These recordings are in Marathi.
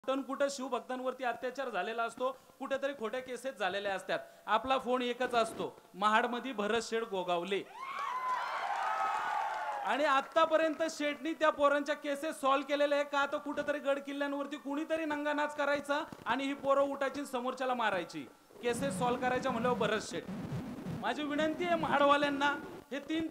कुठं कुठं शिवभक्तांवरती अत्याचार झालेला असतो, कुठेतरी खोट्या केसेस झालेल्या असतात. आपला फोन एकच असतो, महाडमध्ये भरत शेठ गोगावले. आणि आतापर्यंत शेठनी त्या पोरांच्या केसेस सॉल्व्ह केलेल्या आहे का? तर कुठेतरी गड किल्ल्यांवरती कुणीतरी नंगानाच करायचा आणि ही पोरं उठायची समोरच्याला मारायची. केसेस सॉल्व्ह करायच्या म्हणल्यावर भरत शेठ. माझी विनंती आहे महाडवाल्यांना, हे तीन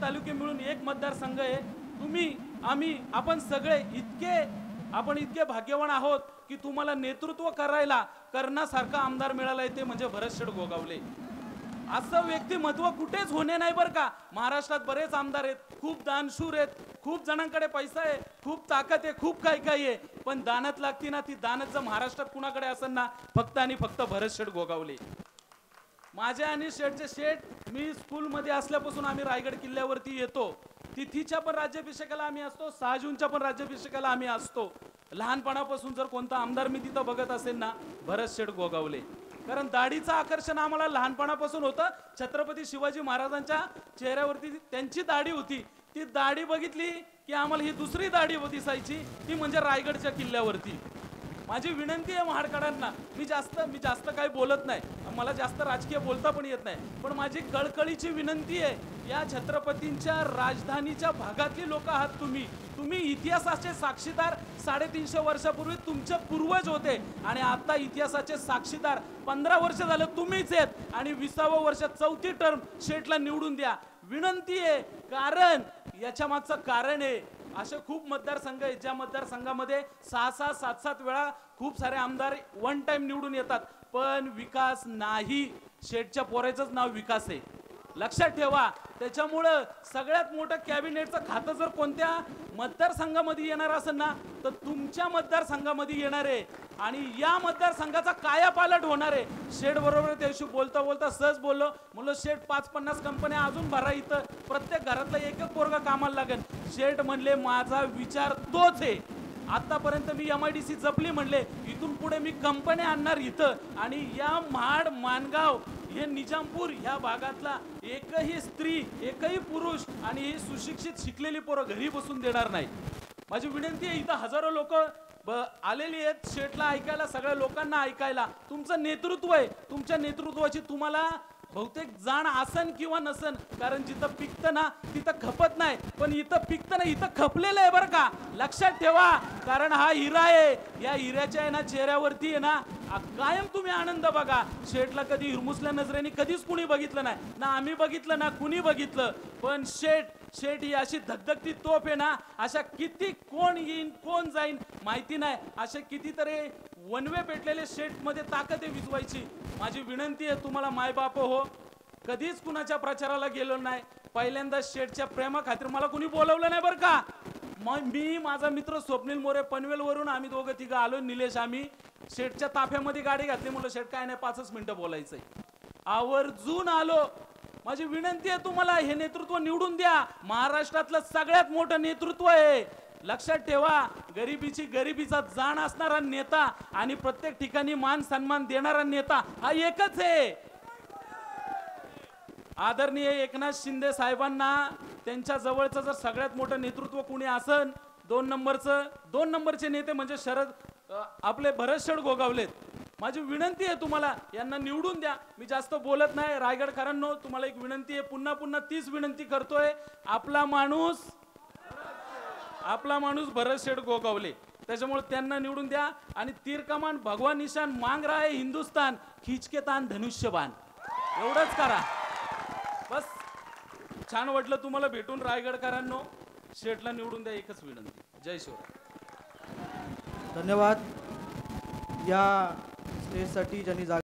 तालुके मिळून एक मतदारसंघ आहे. तुम्ही आपण सगळे इतके भाग्यवान आहोत की तुम्हाला नेतृत्व करण्यासारखा आमदार मिळालाय, ते म्हणजे भरत शेठ गोगावले. असं व्यक्तिमत्व कुठेच होणे नाही बरं का. महाराष्ट्रात बरेच आमदार आहेत, खूप दानशूर आहेत, खूप जणांकडे पैसा आहे, खूप ताकद आहे, खूप काही आहे, पण दानत लागती ना, ती दानत जर महाराष्ट्रात कुणाकडे असेल ना, फक्त आणि फक्त भरत शेठ गोगावले. माझ्या आणि शेठचे शेठ, मी स्कूलमध्ये असल्यापासून आम्ही रायगड किल्ल्यावरती येतो. तिथीच्या पण राज्याभिषेकाला आम्ही असतो, 6 जूनच्या पण राज्याभिषेकाला आम्ही असतो. लहानपणापासून जर कोणता आमदार मी तिथं बघत असेल ना, भरत शेठ गोगावले. कारण दाढीचं आकर्षण आम्हाला लहानपणापासून होतं. छत्रपती शिवाजी महाराजांच्या चेहऱ्यावरती त्यांची दाढी होती, ती दाढी बघितली की आम्हाला ही दुसरी दाढी दिसायची, ती म्हणजे रायगडच्या किल्ल्यावरती. माझी विनंती आहे महाडकरांना, मी जास्त काही बोलत नाही, मला जास्त राजकीय बोलता पण येत नाही, पण माझी कळकळीची विनंती आहे, या छत्रपतींच्या राजधानीच्या भागातली लोक आहात तुम्ही इतिहासाचे साक्षीदार. 350 वर्षापूर्वी तुमचे पूर्वज होते आणि आता इतिहासाचे साक्षीदार 15 वर्ष झालं तुम्हीच आहेत आणि 20व्या वर्षात 4थी टर्म शेठला निवडून द्या. विनंती आहे, कारण याच्या मागचं कारण आहे, असे खूप मतदारसंघ आहेत ज्या मतदारसंघामध्ये 6-6, 7-7 वेळा खूप सारे आमदार वन टाइम निवडून येतात, पण विकास नाही. शेठच्या पोराचंच नाव विकास आहे, लक्षात ठेवा. त्याच्यामुळं सगळ्यात मोठं कॅबिनेटचं खातं जर कोणत्या मतदारसंघामध्ये येणार असेल ना, तर तुमच्या मतदारसंघामध्ये येणार आहे आणि या मतदारसंघाचा कायापालट होणार आहे. शेठ बरोबर त्या दिवशी बोलता सहज बोललो, म्हणलं शेठ 5-50 कंपन्या अजून भरा, इथं प्रत्येक घरातला एक पोरगा कामाला लागेल. शेठ म्हणले माझा विचार तोच आहे. आतापर्यंत मी MIDC जपली म्हणले, इथून पुढे मी कंपन्या आणणार इथं आणि या महाड, माणगाव, हे निजामपूर ह्या भागातला एकही स्त्री, एकही पुरुष आणि ही सुशिक्षित शिकलेली पोरं घरी बसून देणार नाही. माझी विनंती आहे, इथं हजारो लोक आलेली आहेत शेठला ऐकायला, सगळ्या लोकांना ऐकायला. तुमचं नेतृत्व आहे, तुमच्या नेतृत्वाची तुम्हाला बहुतेक जाण आसन किंवा नसन, कारण जिथं पिकतं ना तिथं खपत नाही, पण इथं पिकतं ना, इथं खपलेलं आहे बरं का, लक्षात ठेवा. कारण हा हिरा आहे, या हिऱ्याच्या आहे ना चेहऱ्यावरती आहे ना कायम तुम्ही आनंद बघा. शेठला कधी हिरमुसल्या नजरेने कधीच कुणी बघितलं नाही ना, आम्ही बघितलं ना कुणी बघितलं, पण शेठ ही अशी धगधगती तोफ आहे ना, अशा किती कोण येईन कोण जाईन माहिती नाही, असे कितीतरी वनवे पेटलेले शेठ मध्ये ताकद आहे विजवायची. माझी विनंती आहे तुम्हाला, मायबाप हो, कधीच कुणाच्या प्रचाराला गेलो नाही, पहिल्यांदा शेठच्या प्रेमा खातीर मला कुणी बोलवलं नाही बरं का. मी, माझा मित्र स्वप्नील मोरे पनवेल वरून आम्ही दोघं तिघं आलो, निलेश, आम्ही शेठच्या ताफ्यामध्ये गाडी घातली, म्हणलं शेठ काय नाही 5 मिनिटं बोलायचंय, आवर्जून आलो. माझी विनंती आहे तुम्हाला, हे नेतृत्व निवडून द्या, महाराष्ट्रातलं सगळ्यात मोठं नेतृत्व आहे, लक्षात ठेवा. गरिबीचा जाण असणारा नेता आणि प्रत्येक ठिकाणी मान सन्मान देणारा नेता हा एकच आहे. आदरणीय एकनाथ शिंदे साहेबांना, त्यांच्या जवळचं जर सगळ्यात मोठं नेतृत्व कुणी असन, 2 नंबरचे नेते म्हणजे आपले भरत शेठ गोगावलेत. माझी विनंती आहे तुम्हाला, यांना निवडून द्या. मी जास्त बोलत नाही. रायगडकरांनो, तुम्हाला एक विनंती आहे, पुन्हा तीच विनंती करतोय, आपला माणूस भरत शेठ गोगावले, त्याच्यामुळे त्यांना निवडून द्या. आणि तीर कमान भगवान निशान मांग रहा है हिंदुस्तान, खिचके तान धनुष्यबाण, एवढंच करा बस. छान वाटलं तुम्हाला भेटून रायगडकरांनो, शेठला निवडून द्या, एकच विनंती. जय शिवराय. धन्यवाद. या स्टेजसाठी ज्यांनी